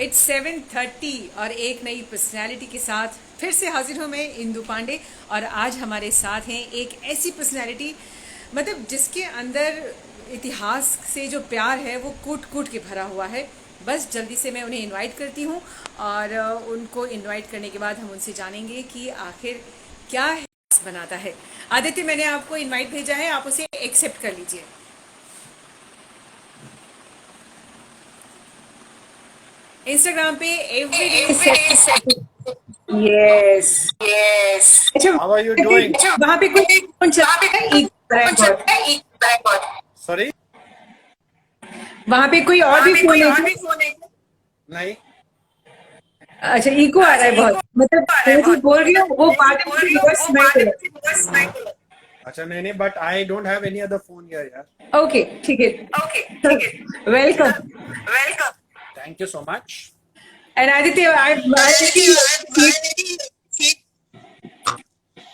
It's 7:30 और एक नई पर्सनैलिटी के साथ फिर से हाजिर हूँ मैं, इंदु पांडे। और आज हमारे साथ हैं एक ऐसी पर्सनैलिटी, मतलब जिसके अंदर इतिहास से जो प्यार है वो कूट कूट के भरा हुआ है। बस जल्दी से मैं उन्हें इनवाइट करती हूँ और उनको इनवाइट करने के बाद हम उनसे जानेंगे कि आखिर क्या है बनाता है। आदित्य, मैंने आपको इनवाइट भेजा है, आप उसे एक्सेप्ट कर लीजिए। इंस्टाग्राम पे everyday Every set. second. Yes. Yes. अच्छा, How are you doing? वहां पे कोई फोन चल वहाँ पे रहा है, ईगो आ रहा है कौन चल बहुत। रहा है? एक बैकवर्ड। Sorry? वहां पे कोई और वहाँ भी पे फोन कोई है और क्या? भी फोन है क्या? नहीं. अच्छा, इको आ रहा अच्छा, है बहुत, इको मतलब आ रहा है मैं जो बहुत। बोल रही हूँ मतलब वो मैं जो बाद में बोल मुझे रही हूँ रिवर्स वो सुनाई बाद में देगा। मुझे रिवर्स सुनाई देगा। अच्छा नहीं but I don't have any other phone here यार. ओके, ठीक ओके, ठीक है। है। Welcome. Welcome. Thank you so much. And Aditya, I Aditya, I I really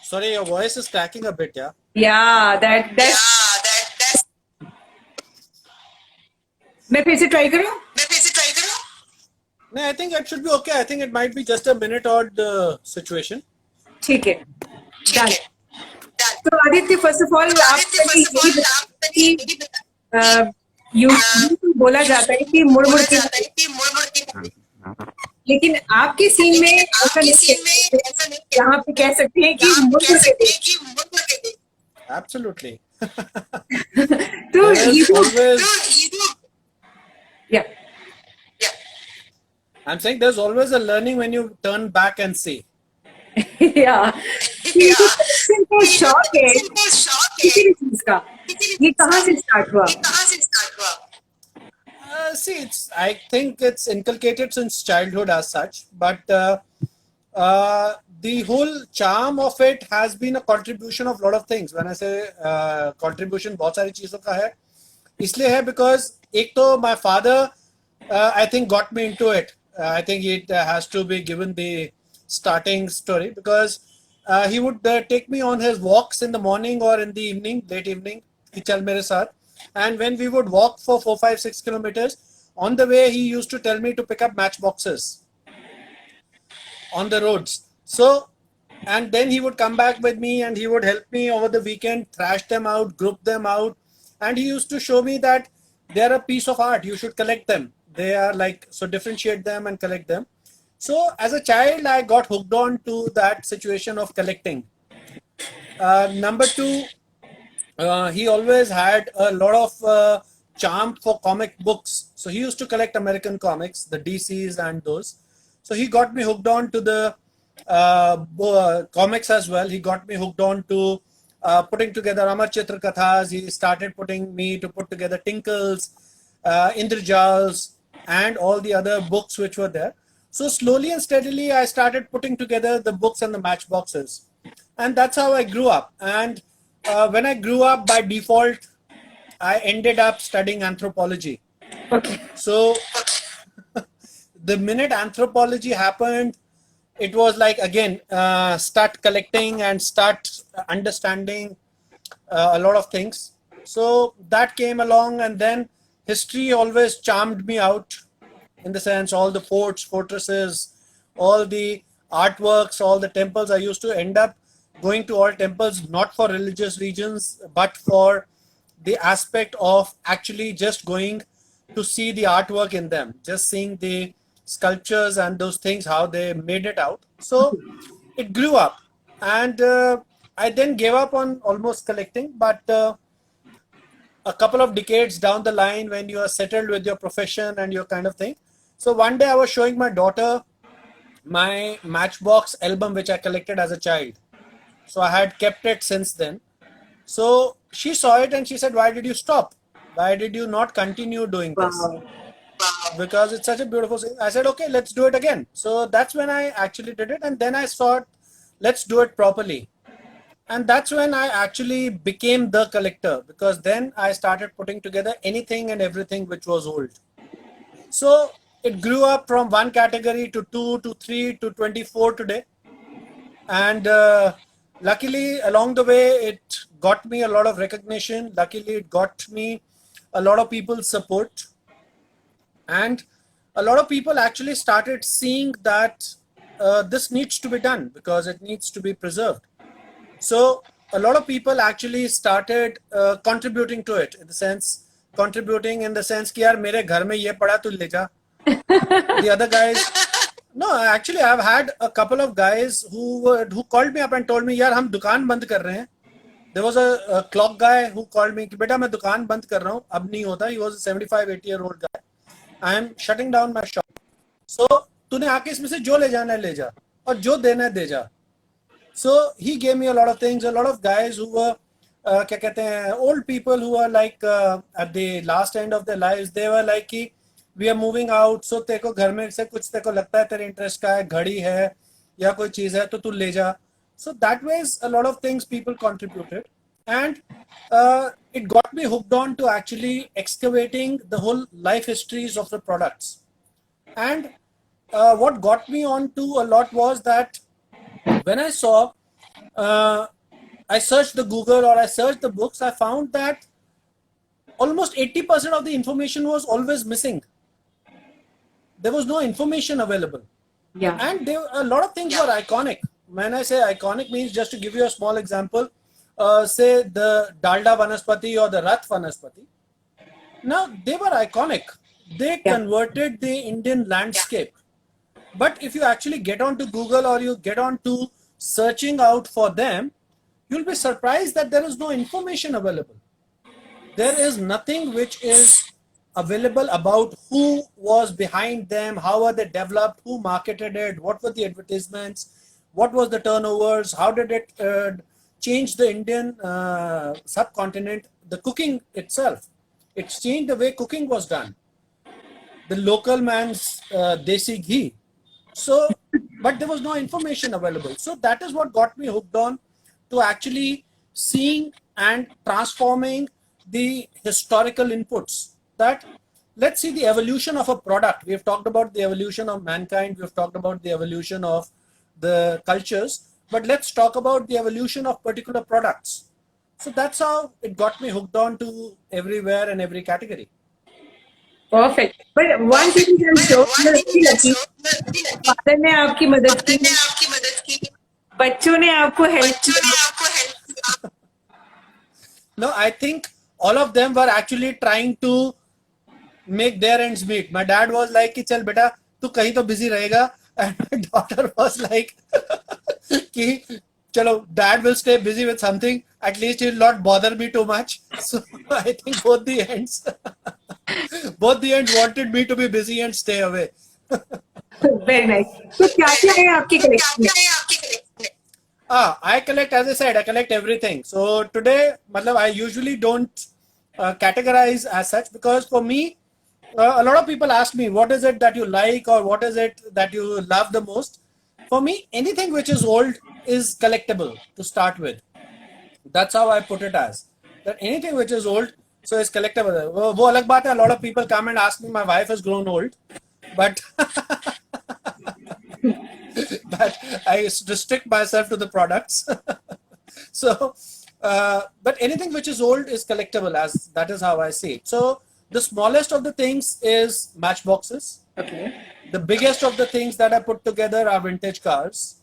Sorry, your voice is cracking a bit, yeah. या दैट yeah, that's मैं फिर से try करूँ? मैं फिर से ट्राई करूँ? No, I think it should be okay. I think it might be just a minute odd situation. ठीक है, ठीक डन। है, डन। तो आदित्य, फर्स्ट ऑफ ऑल तो आप आदित्य, पहले फर्स्ट ऑफ यही ऑल आप पहले बताइए यही बता कि यूजुअली बोला जाता है कि मुड़ मुड़ बोला के, जाता है कि मुड़-मुड़ के लेकिन आपके सीन में लेकिन ऐसा आपके नहीं सीन में है। ऐसा नहीं है। यहाँ पे कह सकते हैं कि यहाँ पे मुड़ कह मुड़ के सकते देख। हैं कि मुड़-मुड़ के देख। Absolutely. तो There ये is जो तो always, ये जो या या I'm saying there's always a learning when you turn back and see. या ये जो या कनेक्शन का ये जो शौक है कनेक्शन का शौक है किसी भी चीज का, किसी भी ये चीज कहाँ का, से स्टार्ट हुआ? ये कहाँ से स्टार्ट हुआ? See, I think it's inculcated since childhood as such, but the whole charm of it has been a contribution of a lot of things. When I say contribution, बहुत सारी चीजों का है, इसलिए है because एक तो my father, I think got me into it. I think it has to be given the starting story because he would take me on his walks in the morning or in the evening, late evening, कि चल मेरे साथ. And when we would walk for 4, 5, 6 kilometers, on the way he used to tell me to pick up matchboxes on the roads. So, and then he would come back with me and he would help me over the weekend, thrash them out, group them out. And he used to show me that they're a piece of art. You should collect them. They are like, so differentiate them and collect them. So, as a child, I got hooked on to that situation of collecting. Number two, he always had a lot of charm for comic books. So he used to collect American comics, the DCs and those. So he got me hooked on to the comics as well. He got me hooked on to putting together Amar Chitra Kathas. He started putting me to put together Tinkles, Indrajals, and all the other books which were there. So slowly and steadily, I started putting together the books and the matchboxes, and that's how I grew up. And when I grew up, by default, I ended up studying anthropology. Okay. So the minute anthropology happened, it was like again start collecting and start understanding a lot of things. So that came along, and then history always charmed me out, in the sense all the forts, fortresses, all the artworks, all the temples. I used to end up going to all temples not for religious reasons but for the aspect of actually just going to see the artwork in them, just seeing the sculptures and those things, how they made it out. So it grew up, and I then gave up on almost collecting, but a couple of decades down the line, when you are settled with your profession and your kind of thing. So one day I was showing my daughter my Matchbox album which I collected as a child. So I had kept it since then. So she saw it and she said, "Why did you stop? Why did you not continue doing this?" वाह। Because it's such a beautiful thing. I said, "Okay, let's do it again." So that's when I actually did it, and then I thought, let's do it properly. And that's when I actually became the collector, because then I started putting together anything and everything which was old. So it grew up from one category to two to three to 24 today. And luckily, along the way, it got me a lot of recognition. Luckily, it got me a lot of people's support. And a lot of people actually started seeing that this needs to be done because it needs to be preserved. So a lot of people actually started contributing to it, in the sense, contributing in the sense कि यार मेरे घर में ये पड़ा तू ले जा. The other guys, no, actually I've had a couple of guys who called me up and told me यार हम दुकान बंद कर रहे हैं. There was a clock guy who called me कि बेटा मैं दुकान बंद कर रहा हूँ, अब नहीं होता. He was a 75-80-year-old guy. I am shutting down my shop. So तूने आके इसमें से जो ले जाना है ले जा और जो देना है दे जा. So he gave me a lot of things. A lot of guys who were क्या कहते हैं, old people who are like at the last end of their lives, they were like कि we are moving out. So तेरे को घर में से कुछ तेरे को लगता है तेरे इंटरेस्ट का है, घड़ी है या कोई चीज है तो तू ले जा. So that ways a lot of things people contributed, and it got me hooked on to actually excavating the whole life histories of the products. And what got me on to a lot was that when I saw, I searched the Google or I searched the books, I found that almost 80% of the information was always missing. There was no information available. Yeah. And a lot of things were iconic. When I say iconic, means, just to give you a small example, say the Dalda Vanaspati or the Rath Vanaspati. Now, they were iconic. They converted the Indian landscape. But if you actually get onto Google or you get onto searching out for them, you'll be surprised that there is no information available. There is nothing which is available about who was behind them, how were they developed, who marketed it, what were the advertisements, what was the turnovers, how did it change the Indian subcontinent, the cooking itself. It changed the way cooking was done. The local man's desi ghee. So, but there was no information available. So that is what got me hooked on to actually seeing and transforming the historical inputs. That let's see the evolution of a product. We've talked about the evolution of mankind. We've talked about the evolution of the cultures, but let's talk about the evolution of particular products. So that's how it got me hooked on to everywhere and every category. Perfect. But one thing I'm sure father ने आपकी मदद की, बच्चों ने आपको help की. No, I think all of them were actually trying to make their ends meet. My dad was like कि चल बेटा तू कहीं तो busy रहेगा, and my daughter was like कि चलो dad will stay busy with something, at least he will not bother me too much. So I think both the ends wanted me to be busy and stay away. Very nice. तो क्या-क्या है आपकी collection में? I collect, as I said, I collect everything. So today, matlab, I usually don't categorize as such, because for me, a lot of people ask me, what is it that you like or what is it that you love the most? For me, anything which is old is collectible to start with. That's how I put it as. That anything which is old, so is collectible. वो अलग बात है, a lot of people come and ask me, my wife has grown old, but but I restrict myself to the products. So, but anything which is old is collectible, as that is how I see it. So the smallest of the things is matchboxes. Okay. The biggest of the things that I put together are vintage cars.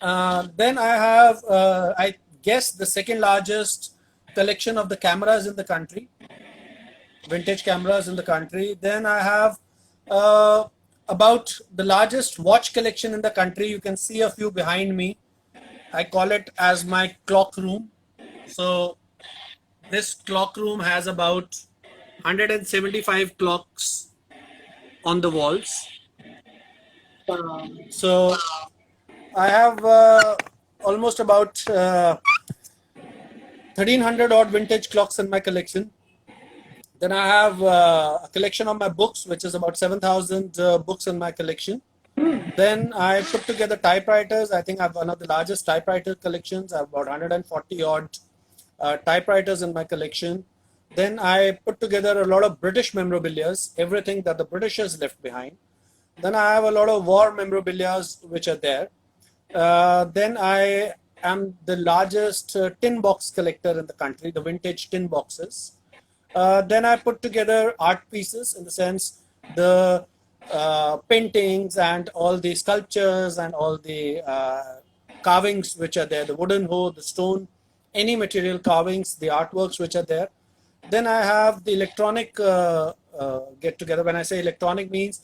Then I have, I guess, the second largest collection of the cameras in the country, vintage cameras in the country. Then I have about the largest watch collection in the country. You can see a few behind me. I call it as my clock room. So this clock room has about 175 clocks on the walls. So I have almost about 1300 odd vintage clocks in my collection. Then I have a collection of my books, which is about 7,000 books in my collection. Then I put together typewriters. I think I have one of the largest typewriter collections. I have about 140 odd typewriters in my collection. Then I put together a lot of British memorabilia, everything that the Britishers left behind. Then I have a lot of war memorabilia which are there. Then I am the largest tin box collector in the country, the vintage tin boxes. Then I put together art pieces, in the sense the paintings and all the sculptures and all the carvings which are there, the wooden hoe, the stone, any material carvings, the artworks which are there. Then I have the electronic get together. When I say electronic, means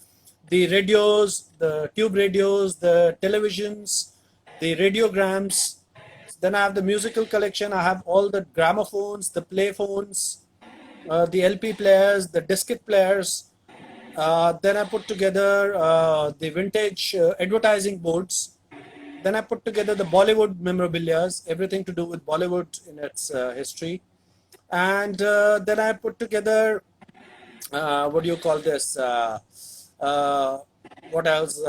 the radios, the tube radios, the televisions, the radiograms. Then I have the musical collection. I have all the gramophones, the playphones, the LP players, the diskette players. Then I put together the vintage advertising boards. Then I put together the Bollywood memorabilia, everything to do with Bollywood in its history. And then I put together, what do you call this? What else?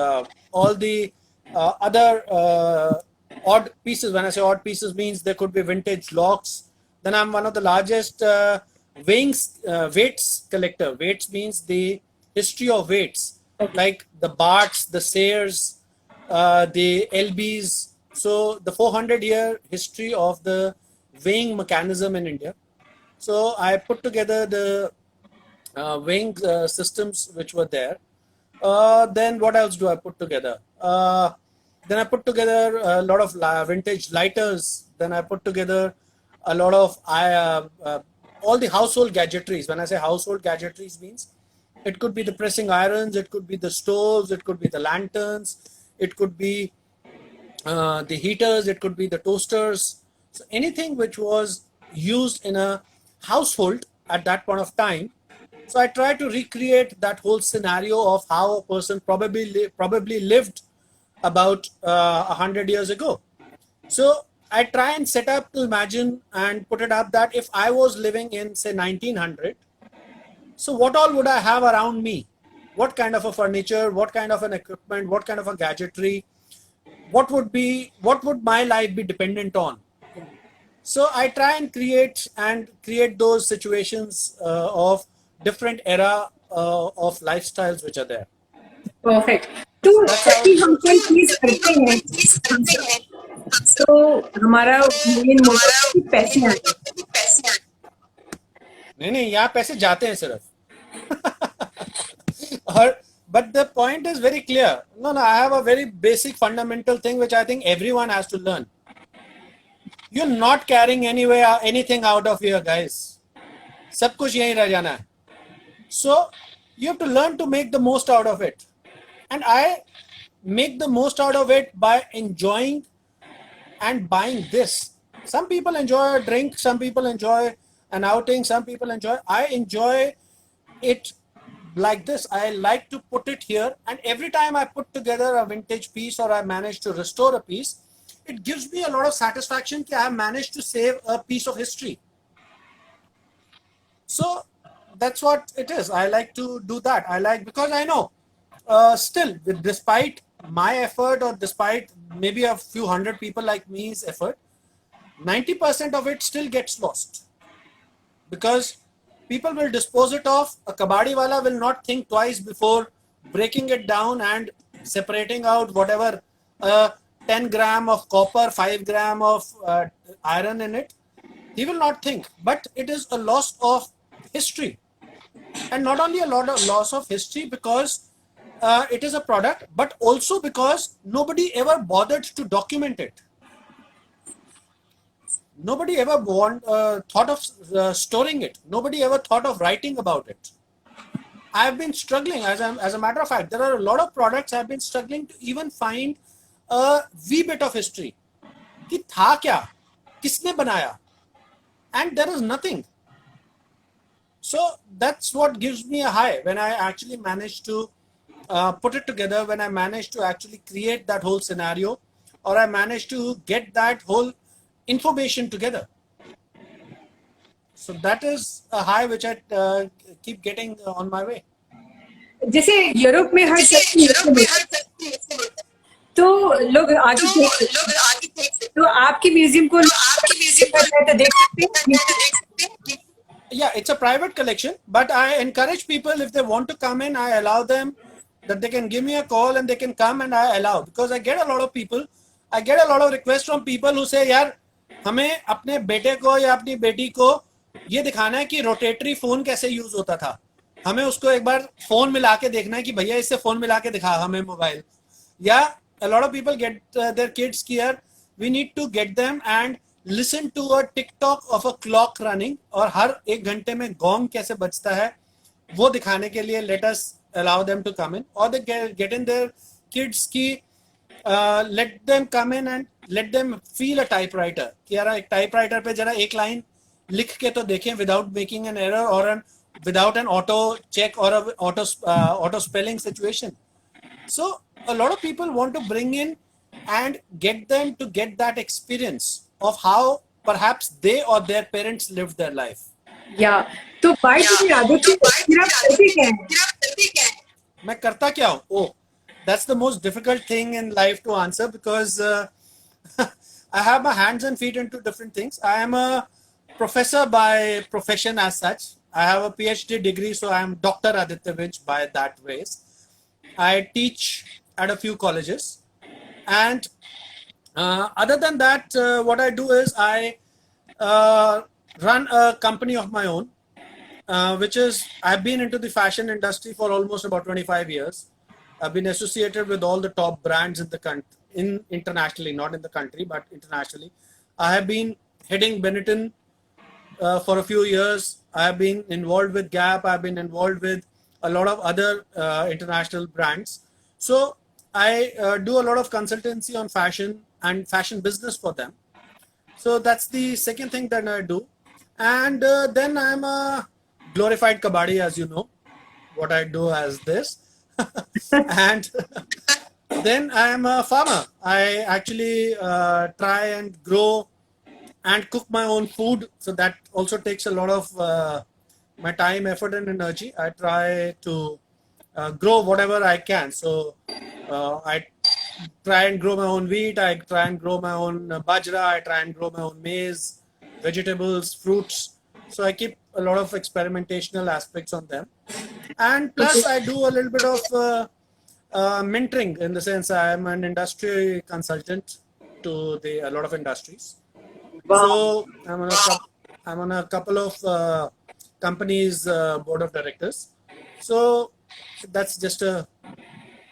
All the other odd pieces. When I say odd pieces, means there could be vintage locks. Then I'm one of the largest weights collector. Weights means the history of weights, like the Barts, the Sayers, the LBs. So the 400-year history of the weighing mechanism in India. So I put together the weighing systems which were there. Then what else do I put together? Then I put together a lot of vintage lighters. Then I put together a lot of all the household gadgetries. When I say household gadgetries, means it could be the pressing irons, it could be the stoves, it could be the lanterns, it could be the heaters, it could be the toasters. So anything which was used in a household at that point of time. So I try to recreate that whole scenario of how a person probably lived about 100 years ago. So I try and set up to imagine and put it up that if I was living in, say, 1900, so what all would I have around me? What kind of a furniture, what kind of an equipment, what kind of a gadgetry, what would my life be dependent on? So I try and create those situations of different era of lifestyles which are there. Perfect. तो जैसे हम कोई चीज करते हैं तो हमारा main motive पैसे आए। नहीं यहाँ पैसे जाते हैं सिर्फ और but the point is very clear. No, I have a very basic fundamental thing which I think everyone has to learn. You're not carrying anything out of here, guys. सब कुछ यहीं रह जाना है. So you have to learn to make the most out of it. And I make the most out of it by enjoying and buying this. Some people enjoy a drink, some people enjoy an outing, some people enjoy. I enjoy it like this. I like to put it here, and every time I put together a vintage piece or I manage to restore a piece, it gives me a lot of satisfaction that I have managed to save a piece of history. So that's what it is. I like to do that. I like, because I know still, despite my effort or despite maybe a few hundred people like me's effort, 90% of it still gets lost because people will dispose it off. A kabadi wala will not think twice before breaking it down and separating out whatever 10 gram of copper, 5 gram of iron in it. He will not think, but it is a loss of history. And not only a lot of loss of history because it is a product, but also because nobody ever bothered to document it. Nobody ever thought of storing it. Nobody ever thought of writing about it. I have been struggling, as a matter of fact, there are a lot of products I have been struggling to even find a wee bit of history. कि था क्या? किसने बनाया? And there is nothing. So that's what gives me a high when I actually manage to put it together, when I manage to actually create that whole scenario, or I manage to get that whole information together. So that is a high which I keep getting on my way. जैसे Europe में हर तो लोग आगे देख सकते हैं, तो आपके म्यूजियम को तो देख सकते हैं। Yeah, it's a private collection, but I encourage people, if they want to come in, I allow them that they can give me a call and they can come, and I allow, because I get a lot of people, I get a lot of requests from people who say, यार हमें अपने बेटे को या अपनी बेटी को ये दिखाना है कि रोटेटरी फोन कैसे यूज होता था, हमें उसको एक बार फोन मिला के देखना है कि भैया इससे फोन मिला के दिखा हमें मोबाइल. या a lot of people get their kids here. We need to get them and listen to a TikTok of a clock running, और हर एक घंटे में gong कैसे बजता है वो दिखाने के लिए let us allow them to come in, or they get in their kids की let them come in and let them feel a typewriter कि यार एक typewriter पे जरा एक लाइन लिख के तो देखें without making an error or without an auto check or a auto spelling situation. So a lot of people want to bring in and get them to get that experience of how perhaps they or their parents lived their life. या तो by the Aditya फिर आप करते क्या हैं? मैं करता क्या हूँ? Oh, that's the most difficult thing in life to answer because I have my hands and feet into different things. I am a professor by profession as such. I have a PhD degree, so I am Dr. Aditya Vij by that ways. I teach at a few colleges, and other than that, what I do is I run a company of my own, which is I've been into the fashion industry for almost about 25 years. I've been associated with all the top brands in the country, internationally, not in the country, but internationally. I have been heading Benetton for a few years. I have been involved with Gap. I've been involved with a lot of other international brands. So I do a lot of consultancy on fashion and fashion business for them. So that's the second thing that I do. And then I'm a glorified kabaddi, as you know, what I do as this. And then I am a farmer. I actually try and grow and cook my own food. So that also takes a lot of my time, effort, and energy. I try to grow whatever I can. So I try and grow my own wheat. I try and grow my own bajra. I try and grow my own maize, vegetables, fruits. So I keep a lot of experimentational aspects on them. And plus I do a little bit of mentoring, in the sense I am an industry consultant to a lot of industries. So I'm on a couple of companies board of directors. So that's just a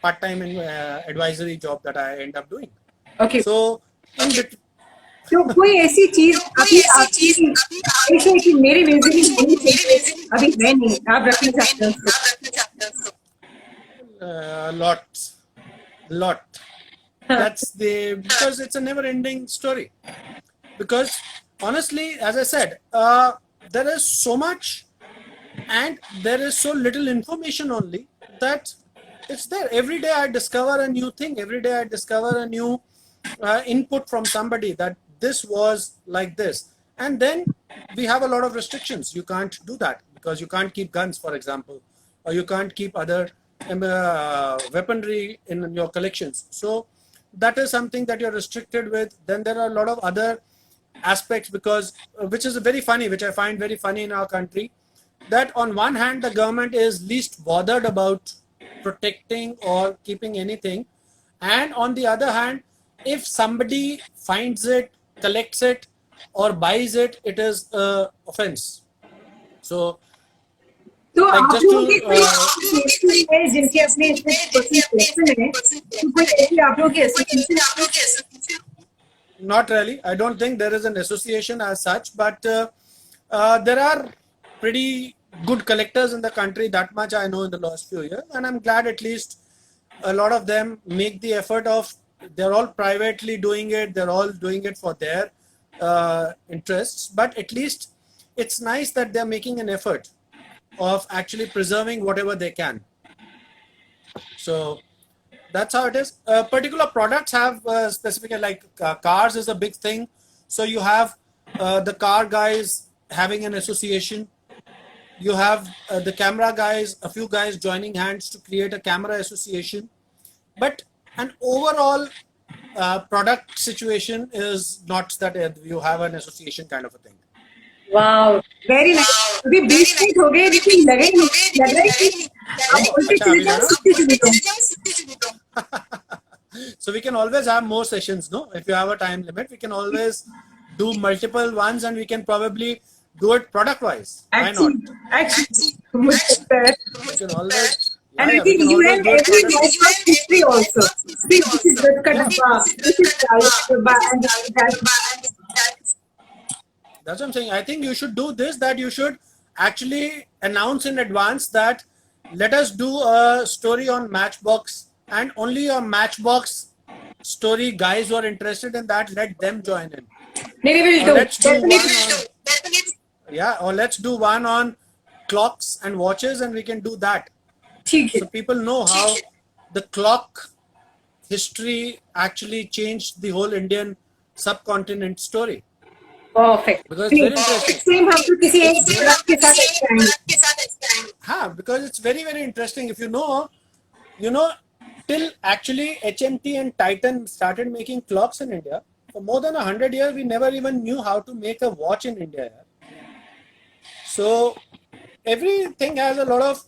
part-time advisory job that I end up doing. Okay. So तो कोई ऐसी चीज अभी ऐसे कि मेरी जिंदगी में होनी चाहिए अभी है नहीं, आप रखना चाहते हो? lot. That's because it's a never-ending story. Because honestly, as I said, there is so much and there is so little information only that it's there. Every day I discover a new thing. Every day I discover a new input from somebody that this was like this. And then we have a lot of restrictions. You can't do that because you can't keep guns, for example, or you can't keep other weaponry in your collections. So that is something that you're restricted with. Then there are a lot of other aspects, because which is very funny, which I find very funny in our country, that on one hand the government is least bothered about protecting or keeping anything, and on the other hand, if somebody finds it, collects it, or buys it, it is offense. So तो like आप just लोगों के कोई to है जिनके अपने personal है, तो कोई ऐसी आप लोगों की association? not really. I don't think there is an association as such, but there are pretty good collectors in the country. That much I know in the last few years, and I'm glad at least a lot of them make the effort of. They're all privately doing it. They're all doing it for their interests, but at least it's nice that they're making an effort of actually preserving whatever they can. So that's how it is. Particular products have specific, like cars is a big thing. So you have the car guys having an association. You have the camera guys, a few guys joining hands to create a camera association. But an overall product situation is not that you have an association kind of a thing. Wow, very nice. अभी 20 minute हो गए, लेकिन लग रहा है कि आप उल्टे चले जाओ. So we can always have more sessions, no? If you have a time limit, we can always do multiple ones, and we can probably do it product wise. Why not? Actually, मुझे लगता है. We can always. And yeah, I we think can you always have do it every product-wise. matchbox history also. See, this is the Kadamba, this is Kadamba, and that. That's what I'm saying. I think you should do this, that you should actually announce in advance that let us do a story on Matchbox, and only a Matchbox story guys who are interested in that, let them join in. Maybe we'll Or do. let's do one Definitely. on, Definitely. yeah, or let's do one on clocks and watches, and we can do that. ठीक है. So people know how the clock history actually changed the whole Indian subcontinent story. Perfect. Because it's very interesting. Same हम तो किसी एक product के साथ expand. के साथ expand. Because it's very, very interesting. If you know, till actually HMT and Titan started making clocks in India, for more than 100 years, we never even knew how to make a watch in India. So everything has a lot of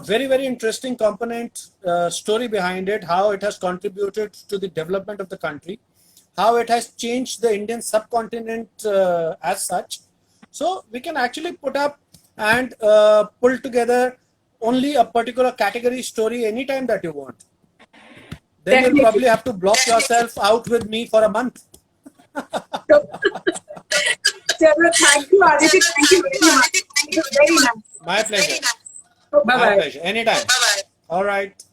very, very interesting component story behind it, how it has contributed to the development of the country, how it has changed the Indian subcontinent as such. So we can actually put up and pull together only a particular category story anytime that you want. Then Definitely. you'll probably have to block yourself out with me for a month. चलो, thank you, Aditi. Thank you very much. It was very nice. My pleasure. Bye My bye. pleasure. Anytime. Bye bye. All right.